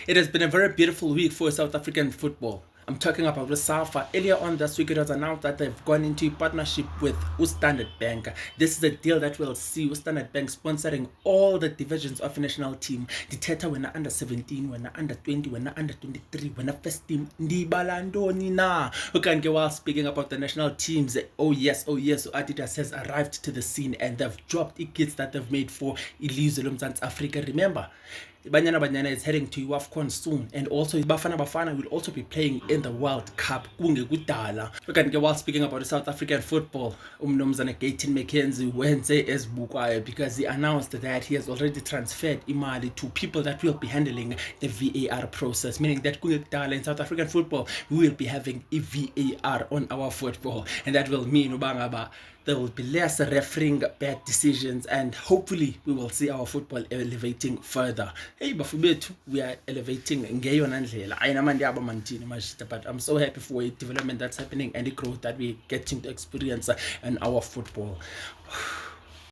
It has been a very beautiful week for South African football. I'm talking about Safa. Earlier on this week, it was announced that they've gone into a partnership with Standard Bank. This is a deal that will see Standard Bank sponsoring all the divisions of the national team. The Teta when under 17, when under 20, when under 23, when first team. Ndibalandoni na. Okay, while speaking about the national teams, oh yes, Adidas has arrived to the scene and they've dropped the kits that they've made for Ilizwe South Africa. Remember, Banyana Banyana is heading to AFCON soon, and also Bafana Bafana will also be playing in the World Cup. While speaking about the South African football, Umnomzana Gayton McKenzie went as Bukwayo because he announced that he has already transferred Imali to people that will be handling the VAR process, meaning that in South African football we will be having a VAR on our football, and that will mean there will be less refereeing bad decisions, and hopefully we will see our football elevating further. Hey bafubethu, we are elevating ngeyona ndlela ayinamandi abamantini mashita, but I'm so happy for the development that's happening and the growth that we're getting to experience in our football.